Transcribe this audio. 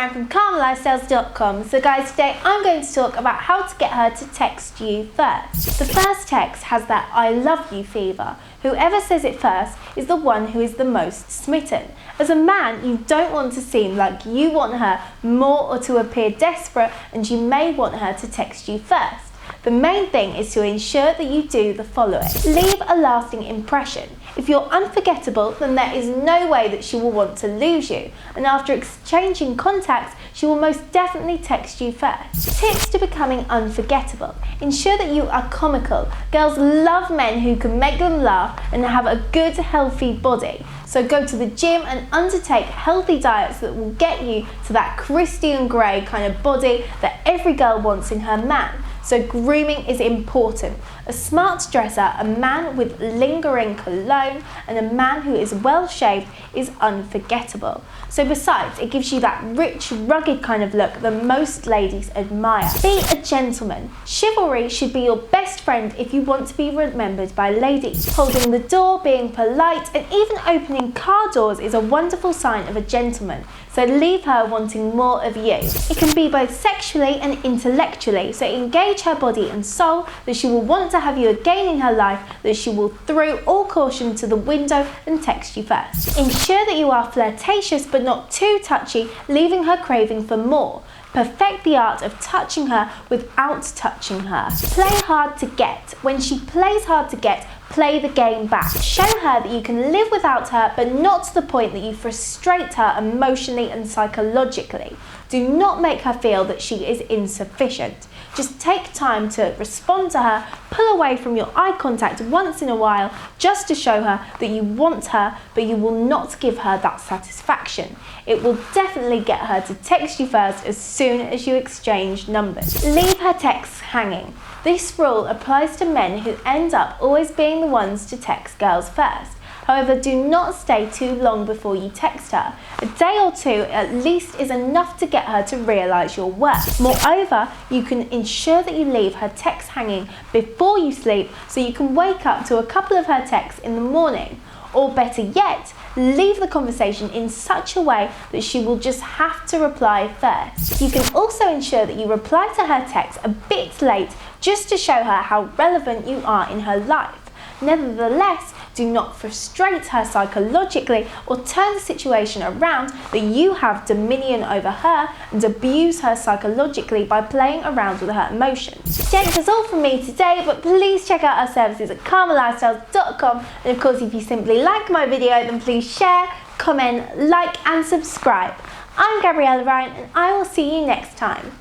Ryan from Kamalifestyles.com. So guys, today I'm going to talk about how to get her to text you first. The first text has that I love you fever. Whoever says it first is the one who is the most smitten. As a man, you don't want to seem like you want her more or to appear desperate, and you may want her to text you first. The main thing is to ensure that you do the following. Leave a lasting impression. If you're unforgettable, then there is no way that she will want to lose you, and after exchanging contacts, she will most definitely text you first. Tips to becoming unforgettable. Ensure that you are comical. Girls love men who can make them laugh and have a good, healthy body. So go to the gym and undertake healthy diets that will get you to that Christian Grey kind of body that every girl wants in her man. So grooming is important. A smart dresser, a man with lingering cologne, and a man who is well shaved is unforgettable. So besides, it gives you that rich, rugged kind of look that most ladies admire. Be a gentleman. Chivalry should be your best friend if you want to be remembered by ladies. Holding the door, being polite, and even opening car doors is a wonderful sign of a gentleman. So leave her wanting more of you. It can be both sexually and intellectually, so engage her body and soul that she will want to have you again in her life, that she will throw all caution to the window and text you first. Ensure that you are flirtatious but not too touchy, leaving her craving for more. Perfect the art of touching her without touching her. Play hard to get. When she plays hard to get, play the game back. Show her that you can live without her, but not to the point that you frustrate her emotionally and psychologically. Do not make her feel that she is insufficient. Just take time to respond to her, pull away from your eye contact once in a while, just to show her that you want her, but you will not give her that satisfaction. It will definitely get her to text you first as soon as you exchange numbers. Leave her texts hanging. This rule applies to men who end up always being the ones to text girls first. However, do not stay too long before you text her. A day or two at least is enough to get her to realise your worth. Moreover, you can ensure that you leave her texts hanging before you sleep, so you can wake up to a couple of her texts in the morning. Or better yet, leave the conversation in such a way that she will just have to reply first. You can also ensure that you reply to her text a bit late, just to show her how relevant you are in her life. Nevertheless, do not frustrate her psychologically or turn the situation around that you have dominion over her and abuse her psychologically by playing around with her emotions. Gents, that's all from me today, but please check out our services at Kamalifestyles.com, and of course if you simply like my video, then please share, comment, like and subscribe. I'm Gabriella Ryan, and I will see you next time.